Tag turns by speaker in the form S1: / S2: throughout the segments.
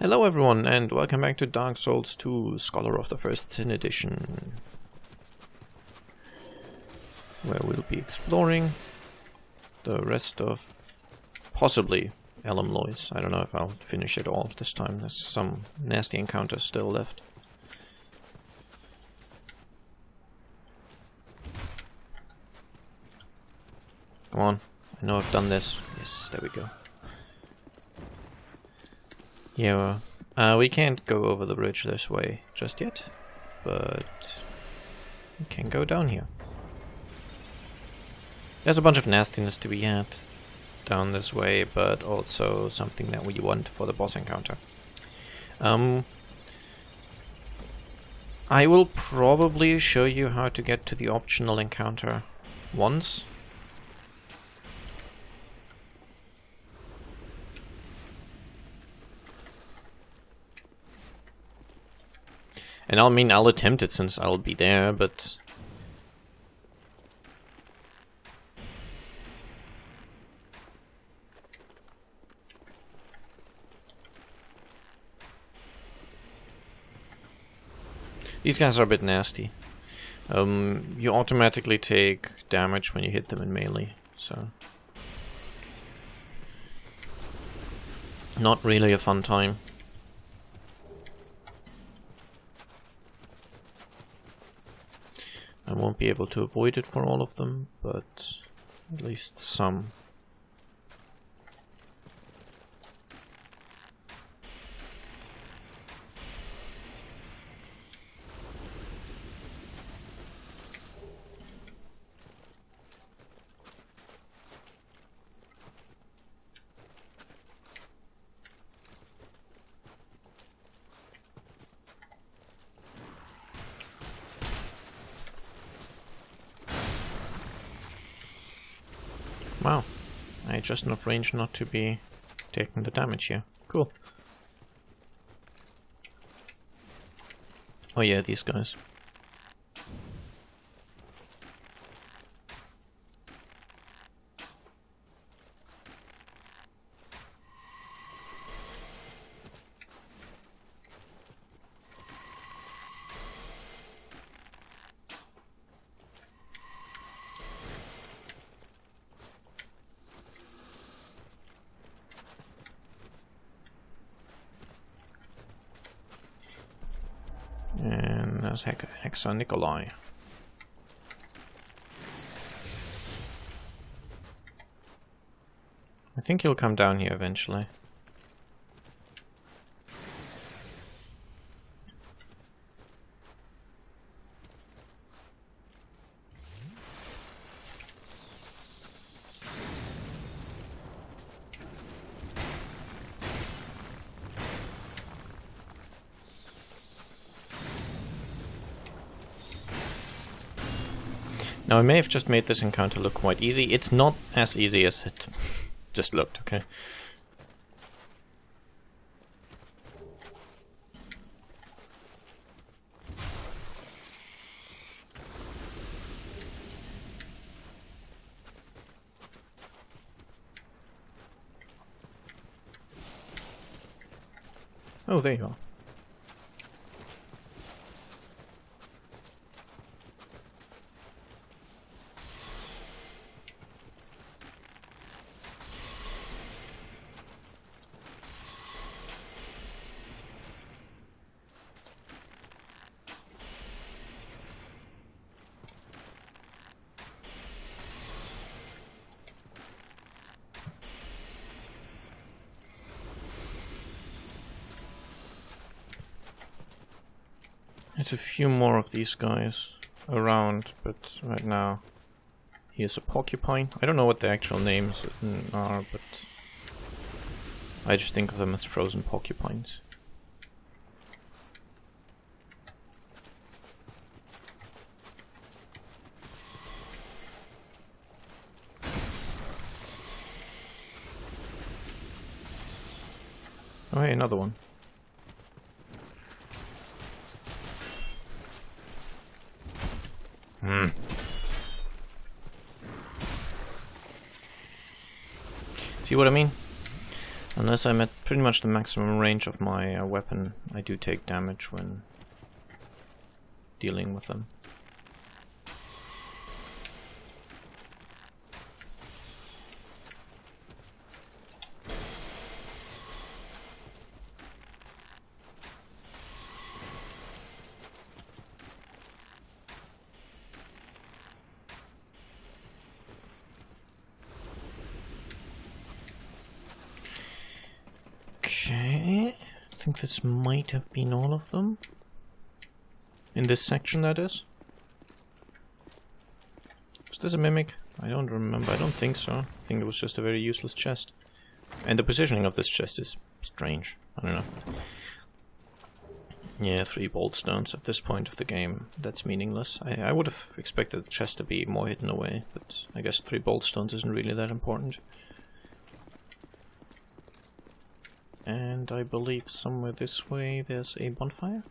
S1: Hello everyone and welcome back to Dark Souls 2 Scholar of the First Sin Edition, where we'll be exploring the rest of possibly Elamlois. I don't know if I'll finish it all this time. There's some nasty encounters still left. Come on, I know I've done this. Yes, there we go. Yeah, we can't go over the bridge this way just yet, but we can go down here. There's a bunch of nastiness to be had down this way, but also something that we want for the boss encounter. I will probably show you how to get to the optional encounter once. And I'll attempt it since I'll be there, but... these guys are a bit nasty. You automatically take damage when you hit them in melee, so... not really a fun time. I won't be able to avoid it for all of them, but at least some. Wow, I had just enough range not to be taking the damage here. Cool. Oh yeah, these guys. And there's Hexa Nikolai. I think he'll come down here eventually. Now I may have just made this encounter look quite easy. It's not as easy as it just looked, okay? Oh, there you are. There's a few more of these guys around, but right now here's a porcupine. I don't know what the actual names are, but I just think of them as frozen porcupines. Oh hey, another one. See what I mean? Unless I'm at pretty much the maximum range of my weapon, I do take damage when dealing with them. Okay, I think this might have been all of them. In this section, that is. Was this a mimic? I don't remember. I don't think so. I think it was just a very useless chest. And the positioning of this chest is strange. I don't know. Yeah, 3 bolt stones at this point of the game. That's meaningless. I would have expected the chest to be more hidden away, but I guess 3 bolt stones isn't really that important. And I believe somewhere this way there's a bonfire.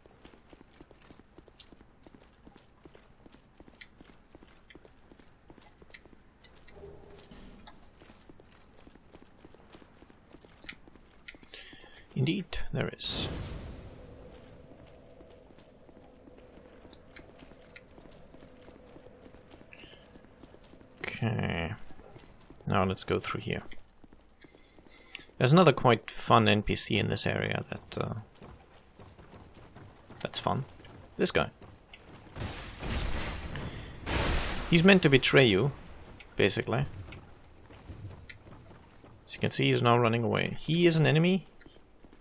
S1: Indeed, there is. Okay. Now let's go through here. There's another quite fun NPC in this area that's fun. This guy. He's meant to betray you, basically. As you can see, he's now running away. He is an enemy,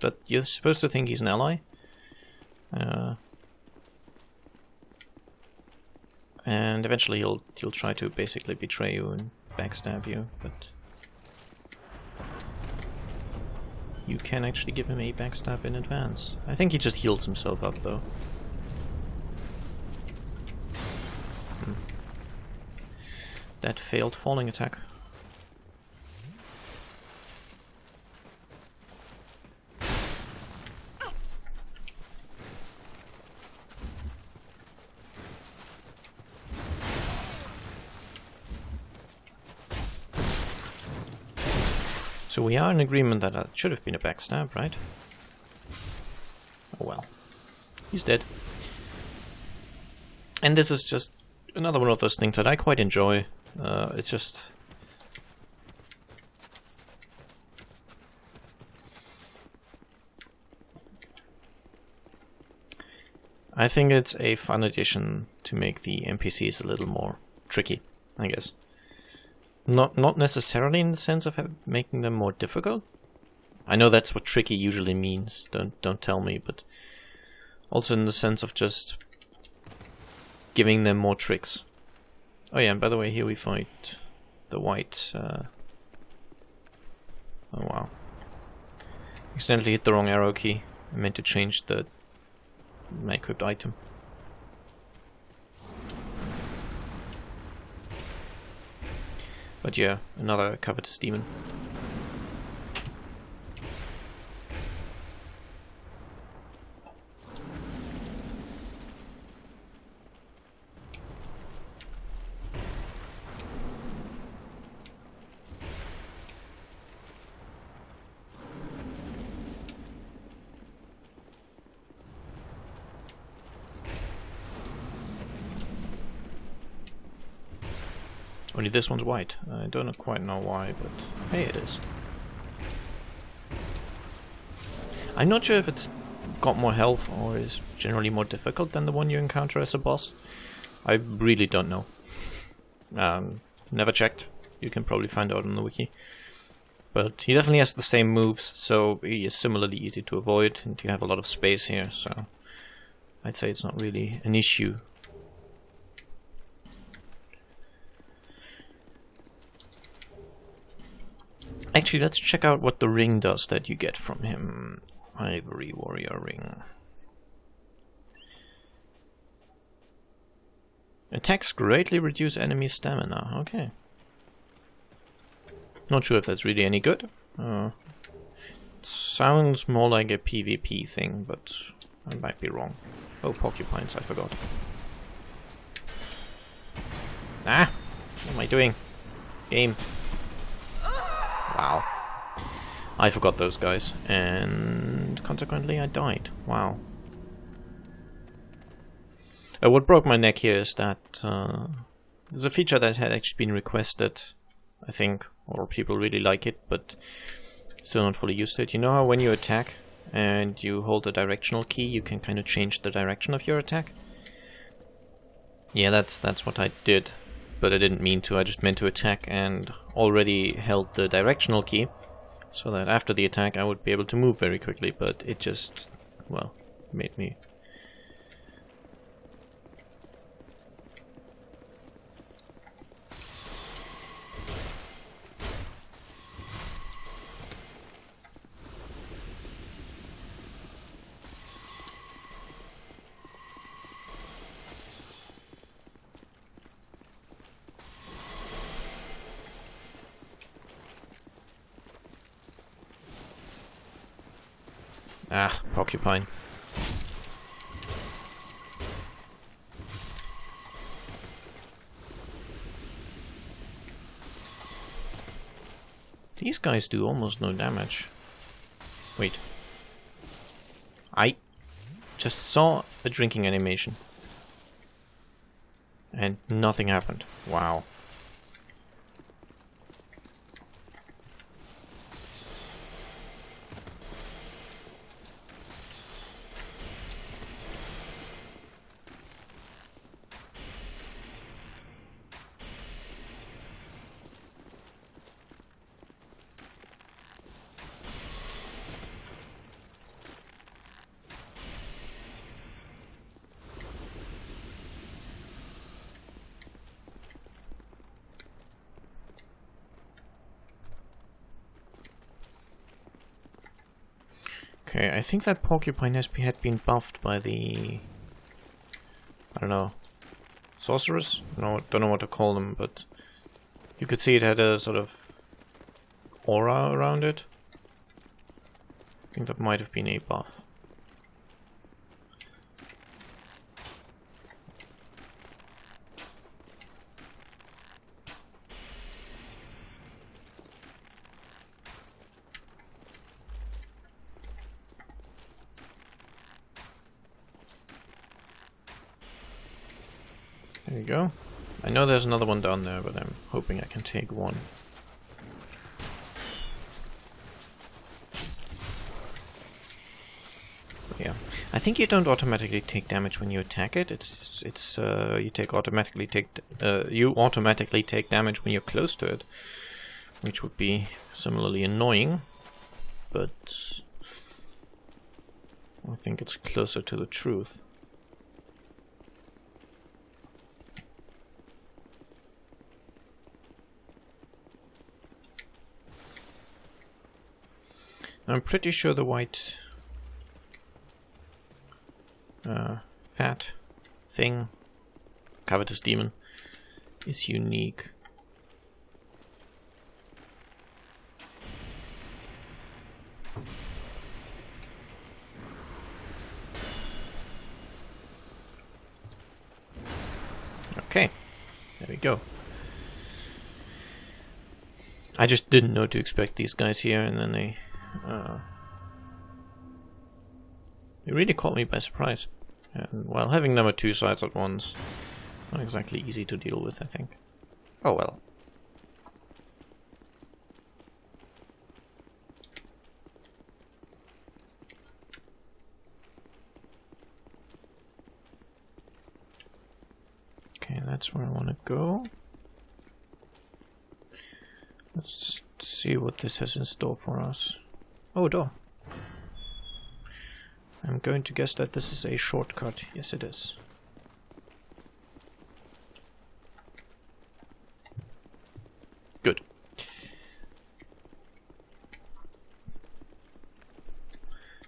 S1: but you're supposed to think he's an ally. And eventually he'll try to basically betray you and backstab you, but you can actually give him a backstab in advance. I think he just heals himself up, though. That failed falling attack. So we are in agreement that it should have been a backstab, right? Oh well. He's dead. And this is just another one of those things that I quite enjoy. It's just... I think it's a fun addition to make the NPCs a little more tricky, I guess. Not necessarily in the sense of making them more difficult. I know that's what tricky usually means. Don't tell me, but also in the sense of just giving them more tricks. Oh yeah, and by the way, here we fight the white. Oh wow! Accidentally hit the wrong arrow key. I meant to change my equipped item. But yeah, another covetous demon. Only this one's white. I don't quite know why, but hey, it is. I'm not sure if it's got more health or is generally more difficult than the one you encounter as a boss. I really don't know. Never checked. You can probably find out on the wiki. But he definitely has the same moves, so he is similarly easy to avoid, and you have a lot of space here, so I'd say it's not really an issue. Actually, let's check out what the ring does that you get from him. Ivory Warrior Ring. Attacks greatly reduce enemy stamina. Okay. Not sure if that's really any good. It sounds more like a PvP thing, but I might be wrong. Oh, porcupines, I forgot. Ah! What am I doing? Game. Wow. I forgot those guys, and consequently I died. Wow. What broke my neck here is that there's a feature that had actually been requested, I think, or people really like it, but still not fully used to it. You know how when you attack and you hold the directional key, you can kind of change the direction of your attack? Yeah, that's what I did, but I didn't mean to. I just meant to attack and already held the directional key, so that after the attack I would be able to move very quickly, but it just, well, made me... Ah, porcupine. These guys do almost no damage. Wait. I just saw a drinking animation. And nothing happened. Wow. Okay, I think that porcupine had been buffed by the... I don't know... sorceress? No, don't know what to call them, but... you could see it had a sort of... aura around it. I think that might have been a buff. There you go. I know there's another one down there, but I'm hoping I can take one. But yeah, I think you don't automatically take damage when you attack it. You automatically take damage when you're close to it, which would be similarly annoying. But I think it's closer to the truth. I'm pretty sure the white fat thing, covetous demon, is unique. Okay, there we go. I just didn't know to expect these guys here, and then they really caught me by surprise. And while having them at two sides at once, not exactly easy to deal with, I think. Oh well. Okay, that's where I want to go. Let's see what this has in store for us. Oh, a door. I'm going to guess that this is a shortcut. Yes, it is. Good.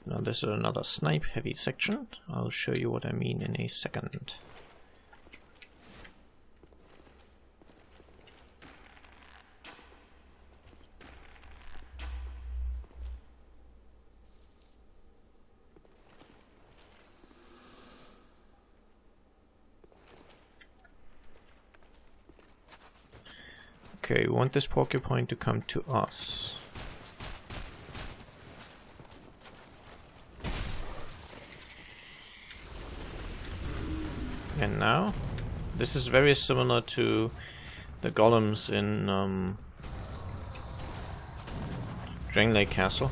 S1: Now this is another snipe heavy section. I'll show you what I mean in a second. Okay, we want this porcupine to come to us. And now, this is very similar to the golems in Drain Lake Castle.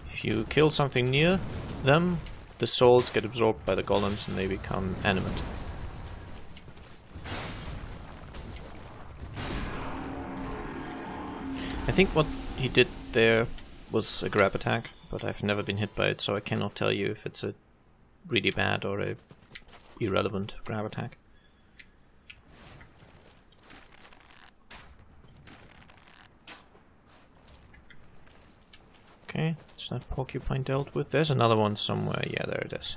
S1: If you kill something near them, the souls get absorbed by the golems and they become animate. I think what he did there was a grab attack, but I've never been hit by it, so I cannot tell you if it's a really bad or a irrelevant grab attack. Okay, is that porcupine dealt with? There's another one somewhere. Yeah, there it is.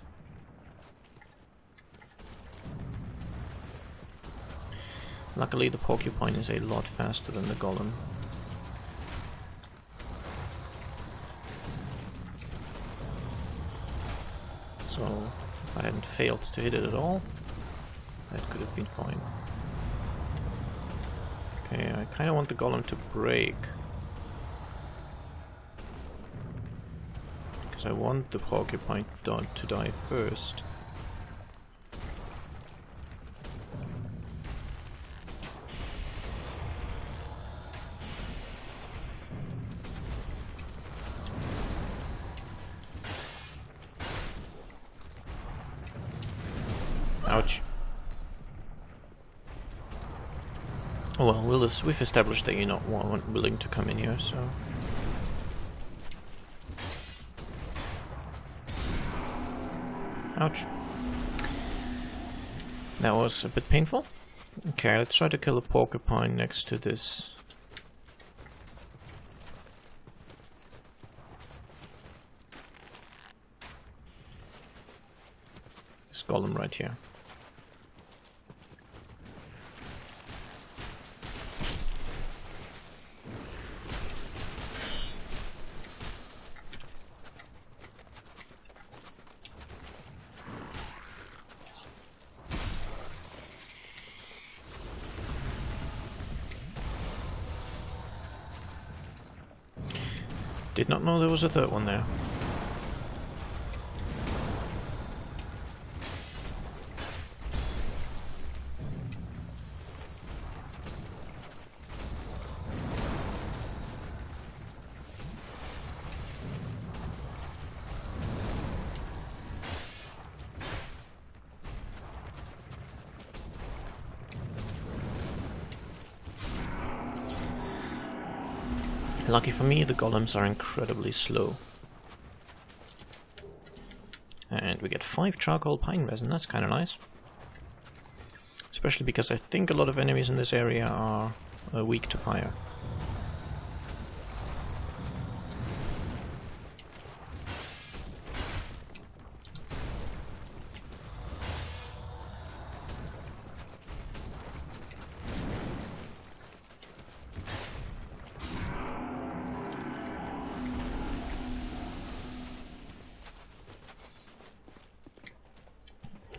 S1: Luckily the porcupine is a lot faster than the golem. So, if I hadn't failed to hit it at all, that could have been fine. Okay, I kind of want the golem to break. Because I want the porcupine to die first. Ouch. Oh well, we've established that you're not willing to come in here, so... Ouch. That was a bit painful. Okay, let's try to kill a porcupine next to this. This golem right here. Did not know there was a third one there. Lucky for me, the golems are incredibly slow. And we get 5 charcoal pine resin, that's kinda nice. Especially because I think a lot of enemies in this area are weak to fire.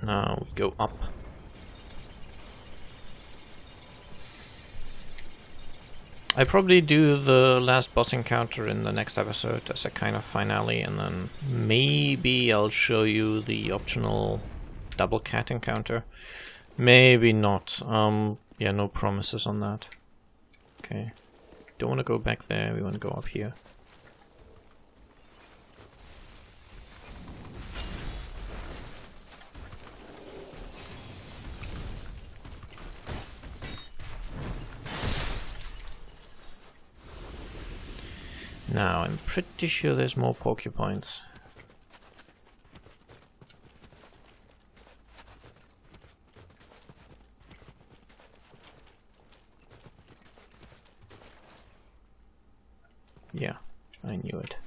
S1: Now we go up. I probably do the last boss encounter in the next episode as a kind of finale, and then maybe I'll show you the optional double cat encounter. Maybe not. Yeah, no promises on that. Okay. Don't want to go back there, we want to go up here. Now, I'm pretty sure there's more porcupines. Yeah, I knew it.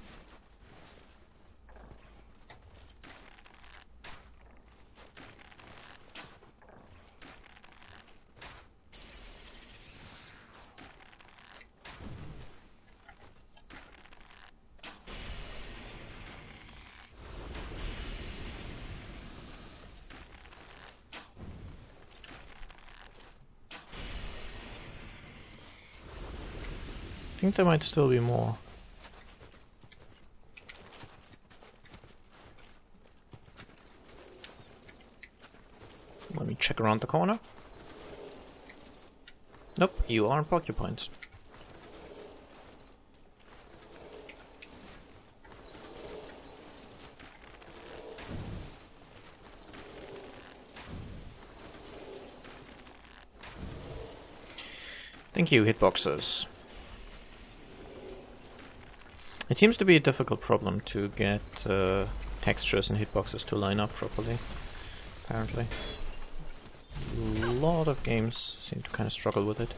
S1: I think there might still be more. check around the corner. Nope, you are porcupines. Thank you, hitboxes. It seems to be a difficult problem to get textures and hitboxes to line up properly, apparently. A lot of games seem to kind of struggle with it.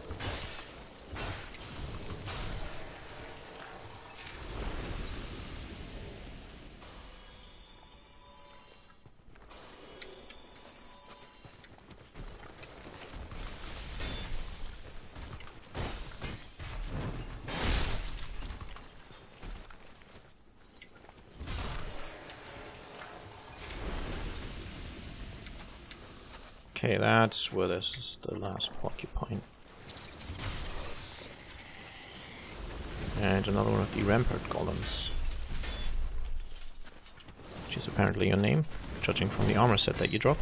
S1: Okay, that's where this is the last porcupine. And another one of the rampart golems. Which is apparently your name, judging from the armor set that you drop.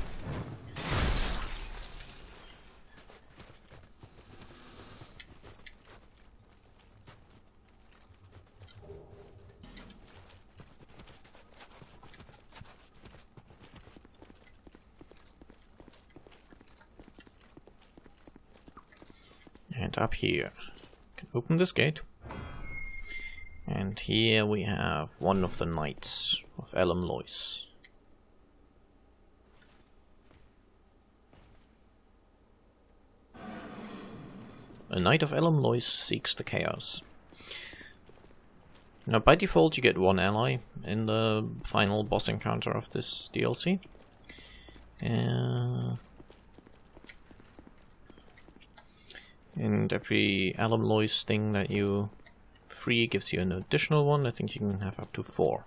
S1: And up here, can open this gate. And here we have one of the knights of Elam Lois. A knight of Elam Lois seeks the chaos. Now by default you get one ally in the final boss encounter of this DLC. And every Elam Lois thing that you free gives you an additional one. I think you can have up to 4.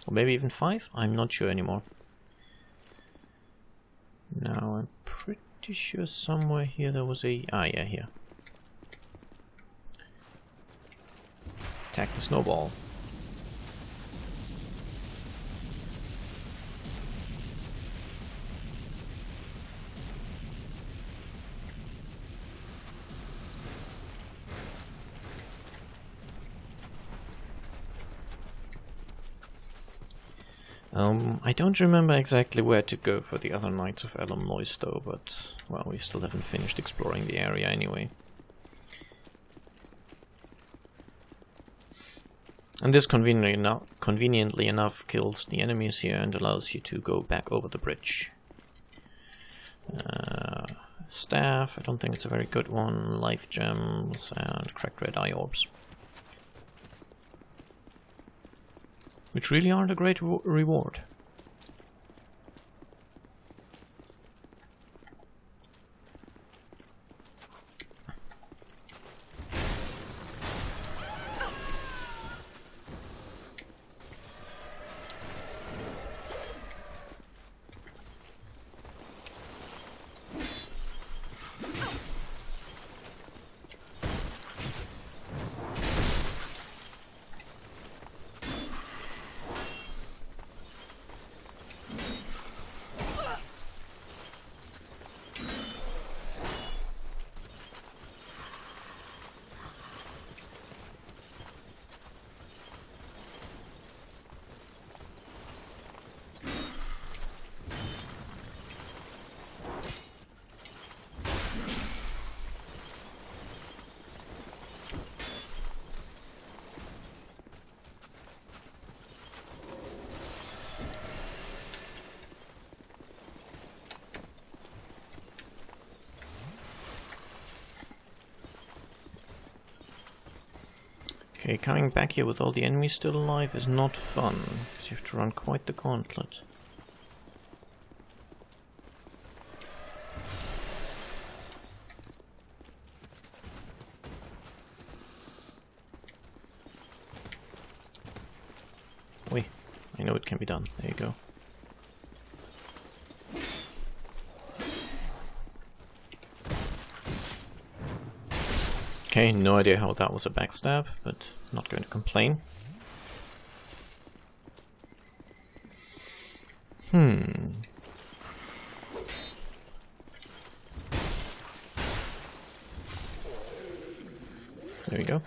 S1: Or maybe even 5? I'm not sure anymore. Now I'm pretty sure somewhere here there was a... Ah, yeah, here. Attack the snowball. I don't remember exactly where to go for the other Knights of Elam Lois though, but, well, we still haven't finished exploring the area anyway. And this conveniently enough kills the enemies here and allows you to go back over the bridge. Staff, I don't think it's a very good one, life gems and cracked red eye orbs. Which really aren't a great reward. Okay, coming back here with all the enemies still alive is not fun, because you have to run quite the gauntlet. Wait, I know it can be done. There you go. Okay, no idea how that was a backstab, but not going to complain. There you go.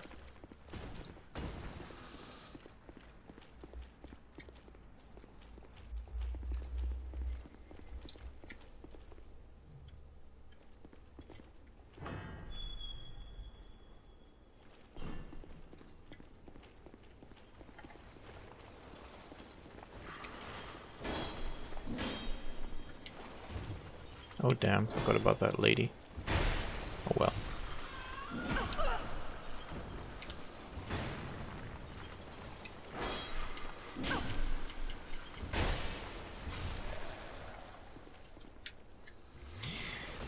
S1: Oh damn, forgot about that lady. Oh well.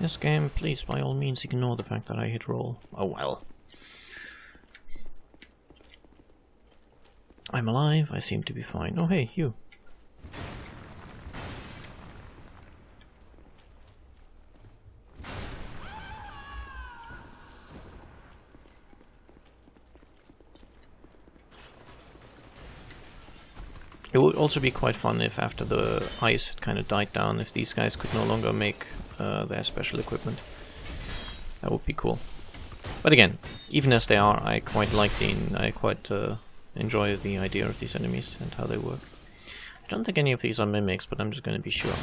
S1: This game, please by all means ignore the fact that I hit roll. Oh well. I'm alive, I seem to be fine. Oh hey, you. It would also be quite fun if after the ice had kind of died down, if these guys could no longer make their special equipment. That would be cool. But again, even as they are, I quite like I quite enjoy the idea of these enemies and how they work. I don't think any of these are mimics, but I'm just going to be sure.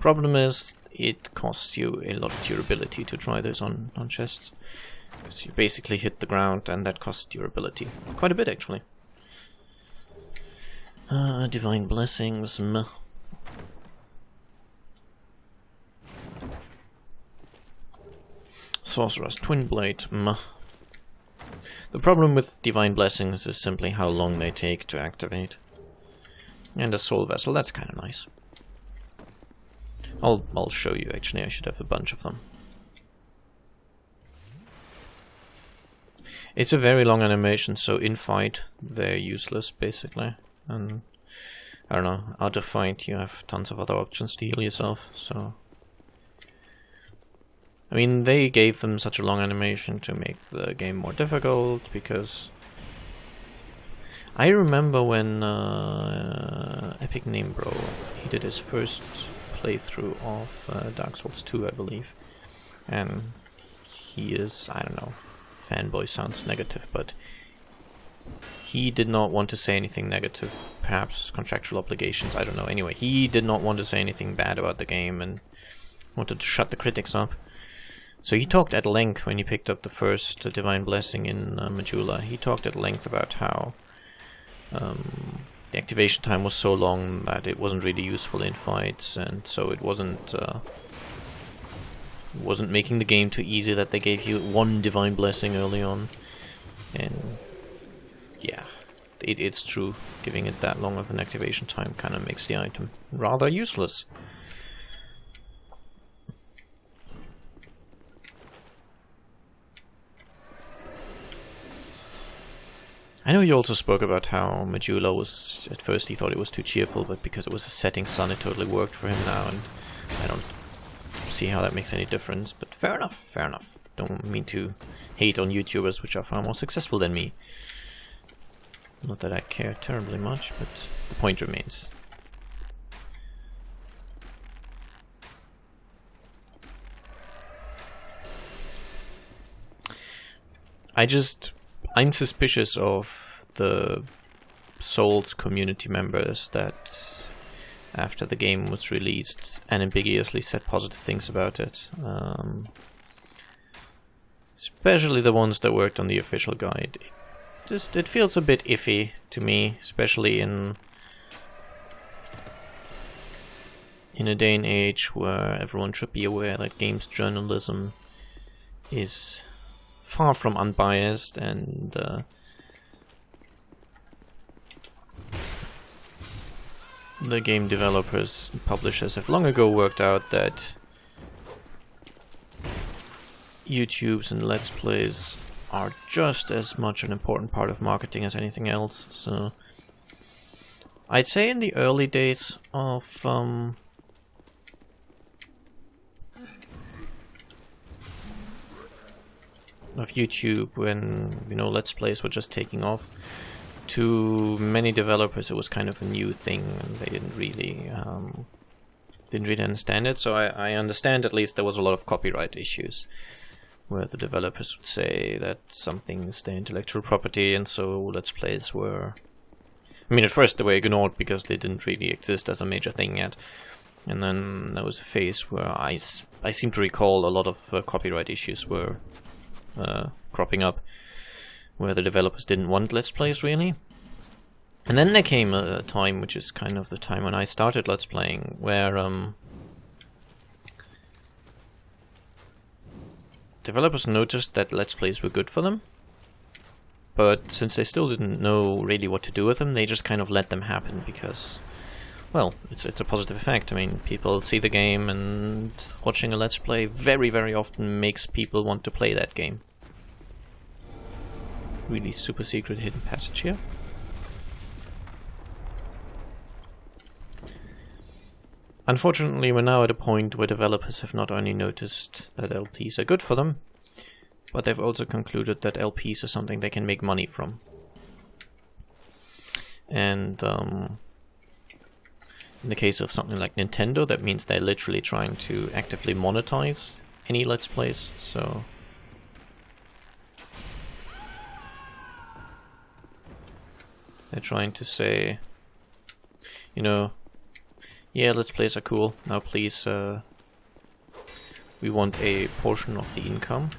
S1: Problem is, it costs you a lot of durability to try those on chests. Because you basically hit the ground and that costs durability. Quite a bit, actually. Divine Blessings, meh. Sorcerer's Twin Blade, meh. The problem with Divine Blessings is simply how long they take to activate. And a Soul Vessel, that's kind of nice. I'll show you, actually, I should have a bunch of them. It's a very long animation, so in fight they're useless basically, and I don't know, out of fight you have tons of other options to heal yourself, so I mean they gave them such a long animation to make the game more difficult, because I remember when Epic Name Bro, he did his first playthrough of Dark Souls 2 I believe, and he is, I don't know, fanboy sounds negative, but he did not want to say anything negative, perhaps contractual obligations, I don't know. Anyway, he did not want to say anything bad about the game and wanted to shut the critics up. So he talked at length when he picked up the first Divine Blessing in Majula. He talked at length about how the activation time was so long that it wasn't really useful in fights, and so it wasn't making the game too easy that they gave you one Divine Blessing early on. And yeah, it's true, giving it that long of an activation time kind of makes the item rather useless. I know you also spoke about how Majula was, at first he thought it was too cheerful, but because it was a setting sun it totally worked for him now, and I don't see how that makes any difference, but fair enough, fair enough. Don't mean to hate on YouTubers which are far more successful than me. Not that I care terribly much, but the point remains. I'm suspicious of the Souls community members that after the game was released unambiguously said positive things about it. Especially the ones that worked on the official guide. It feels a bit iffy to me, especially in a day and age where everyone should be aware that games journalism is far from unbiased, and the game developers and publishers have long ago worked out that YouTubes and Let's Plays are just as much an important part of marketing as anything else. So I'd say in the early days of YouTube, when, you know, Let's Plays were just taking off, to many developers it was kind of a new thing, and they didn't really didn't really understand it. So I understand at least there was a lot of copyright issues where the developers would say that something is their intellectual property, and so Let's Plays were... I mean, at first they were ignored because they didn't really exist as a major thing yet. And then there was a phase where I seem to recall a lot of copyright issues were cropping up, where the developers didn't want Let's Plays really. And then there came a time, which is kind of the time when I started Let's Playing, where developers noticed that Let's Plays were good for them. But since they still didn't know really what to do with them, they just kind of let them happen because, well, it's a positive effect. I mean, people see the game, and watching a Let's Play very, very often makes people want to play that game. Really super secret hidden passage here. Unfortunately, we're now at a point where developers have not only noticed that LPs are good for them, but they've also concluded that LPs are something they can make money from. And in the case of something like Nintendo, that means they're literally trying to actively monetize any Let's Plays, so... They're trying to say, you know, yeah, Let's Plays are cool, now please, we want a portion of the income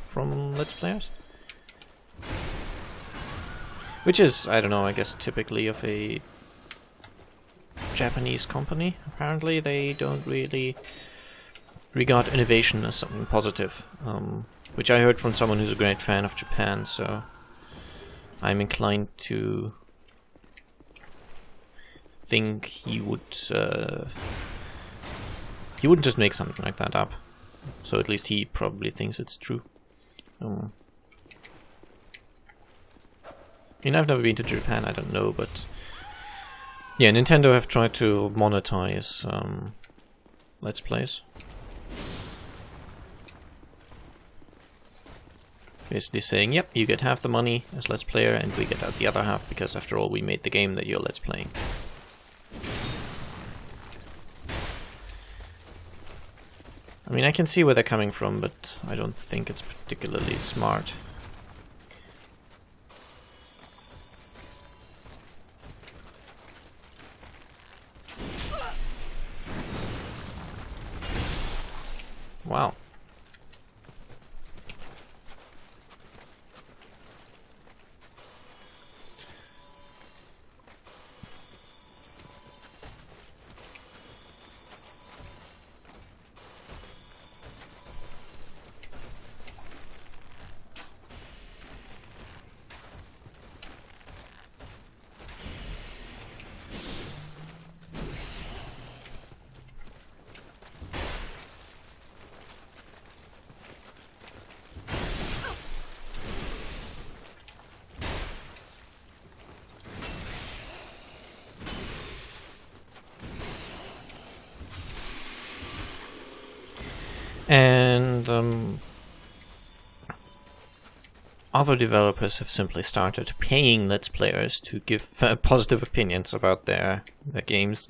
S1: from Let's Players. Which is, I don't know, I guess typically of a Japanese company. Apparently they don't really regard innovation as something positive, which I heard from someone who's a great fan of Japan, so I'm inclined to think he wouldn't just make something like that up. So at least he probably thinks it's true. I mean, I've never been to Japan, I don't know, but yeah, Nintendo have tried to monetize Let's Plays. Basically saying, yep, you get half the money as Let's Player and we get out the other half because after all we made the game that you're Let's Playing. I mean, I can see where they're coming from, but I don't think it's particularly smart. Wow. And other developers have simply started paying Let's Players to give positive opinions about their games.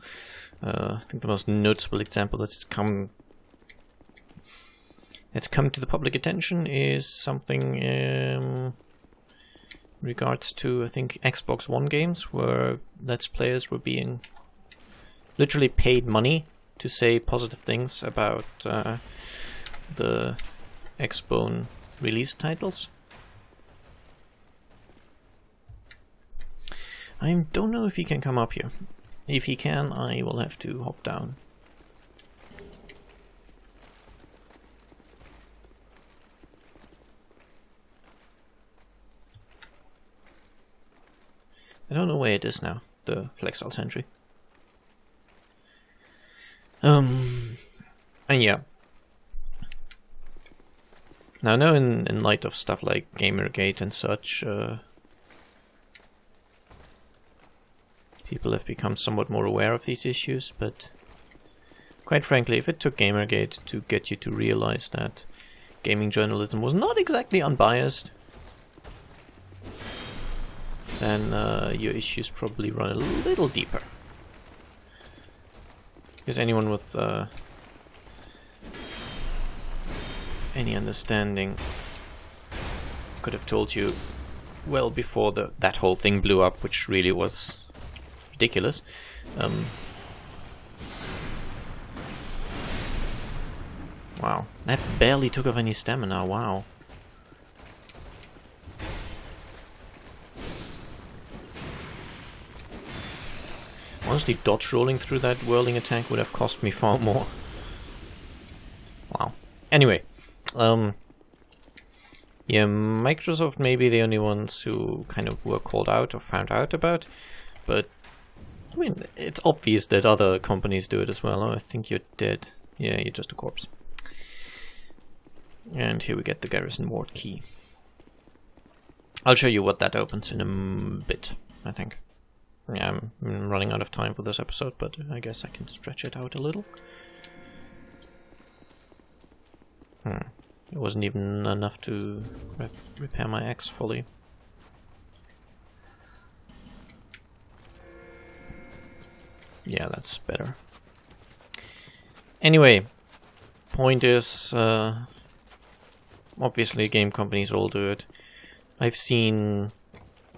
S1: I think the most noticeable example that's come to the public attention is something in regards to, I think, Xbox One games, where Let's Players were being literally paid money to say positive things about the Xbone release titles. I don't know if he can come up here. If he can, I will have to hop down. I don't know where it is now, the Flexile Sentry. And yeah. Now I know in light of stuff like Gamergate and such, people have become somewhat more aware of these issues, but quite frankly, if it took Gamergate to get you to realize that gaming journalism was not exactly unbiased, then your issues probably run a little deeper. Because anyone with any understanding could have told you well before that whole thing blew up, which really was ridiculous. Wow, that barely took off any stamina, wow. Honestly, dodge rolling through that whirling attack would have cost me far more. Wow. Anyway, yeah, Microsoft may be the only ones who kind of were called out or found out about, but I mean, it's obvious that other companies do it as well. Oh, I think you're dead. Yeah, you're just a corpse. And here we get the Garrison Ward key. I'll show you what that opens in a bit, I think. Yeah, I'm running out of time for this episode, but I guess I can stretch it out a little. It wasn't even enough to repair my axe fully. Yeah, that's better. Anyway, point is, obviously game companies all do it. I've seen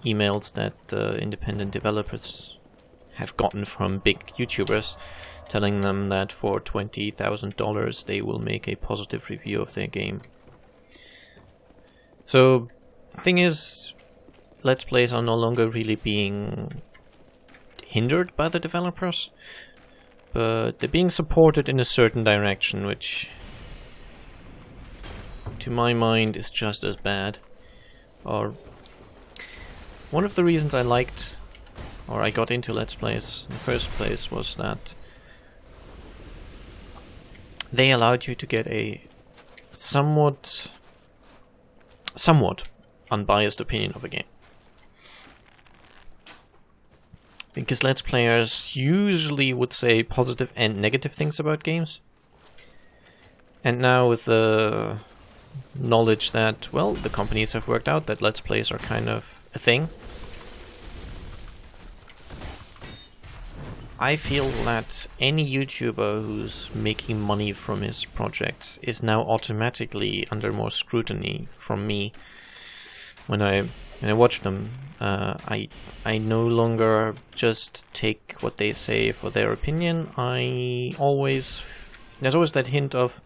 S1: emails that independent developers have gotten from big YouTubers telling them that for $20,000 they will make a positive review of their game. So, thing is, Let's Plays are no longer really being hindered by the developers, but they're being supported in a certain direction, which to my mind is just as bad. Or one of the reasons I liked, or I got into Let's Plays in the first place, was that they allowed you to get a somewhat unbiased opinion of a game. Because Let's Players usually would say positive and negative things about games. And now with the knowledge that, well, the companies have worked out that Let's Plays are kind of a thing, I feel that any YouTuber who's making money from his projects is now automatically under more scrutiny from me. When I watch them, I no longer just take what they say for their opinion. There's always that hint of,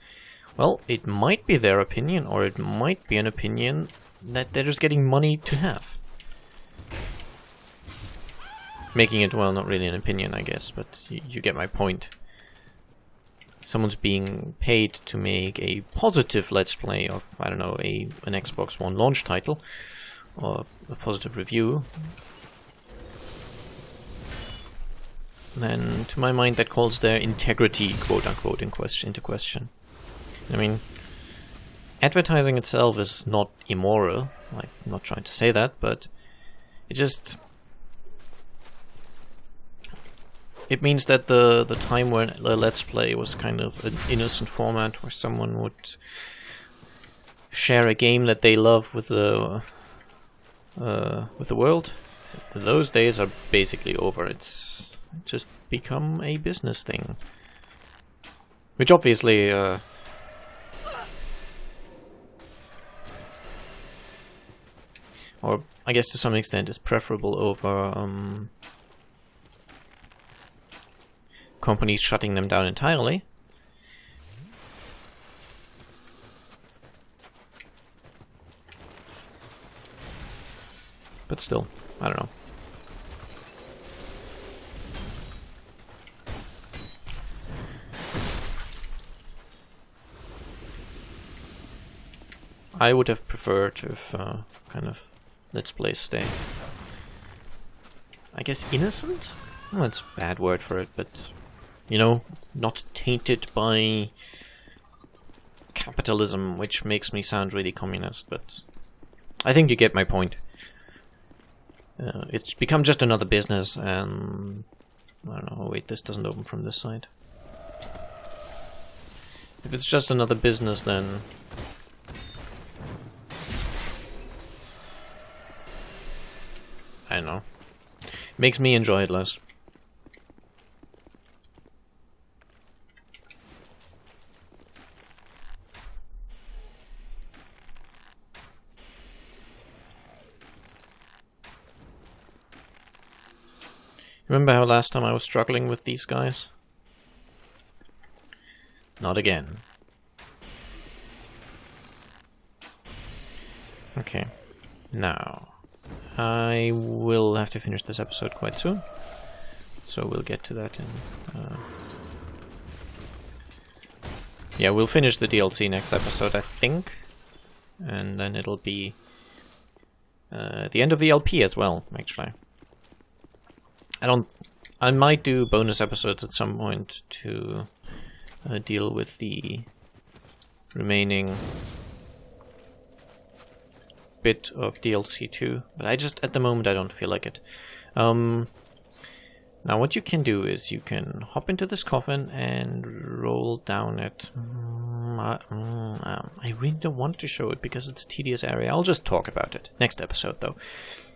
S1: well, it might be their opinion, or it might be an opinion that they're just getting money to have. Making it, well, not really an opinion, I guess, but you get my point. Someone's being paid to make a positive Let's Play of, I don't know, an Xbox One launch title, or a positive review. Then, to my mind, that calls their integrity, quote-unquote, into question. I mean, advertising itself is not immoral. I'm not trying to say that, but it means that the time when the Let's Play was kind of an innocent format where someone would share a game that they love with the world, those days are basically over. It's just become a business thing, which obviously or I guess to some extent is preferable over companies shutting them down entirely. But still, I don't know. I would have preferred if kind of Let's Play stay, I guess, innocent? Well, that's a bad word for it, but you know, not tainted by capitalism, which makes me sound really communist, but I think you get my point. It's become just another business, and I don't know, wait, this doesn't open from this side. If it's just another business, then I don't know. Makes me enjoy it less. Remember how last time I was struggling with these guys? Not again. Okay, now I will have to finish this episode quite soon, so we'll get to that in... yeah, we'll finish the DLC next episode, I think, and then it'll be the end of the LP as well, actually. I might do bonus episodes at some point to deal with the remaining bit of DLC 2, but at the moment I don't feel like it. Now what you can do is you can hop into this coffin and roll down it. I really don't want to show it because it's a tedious area. I'll just talk about it next episode though.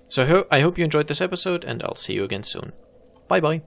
S1: So I hope you enjoyed this episode, and I'll see you again soon. Bye bye.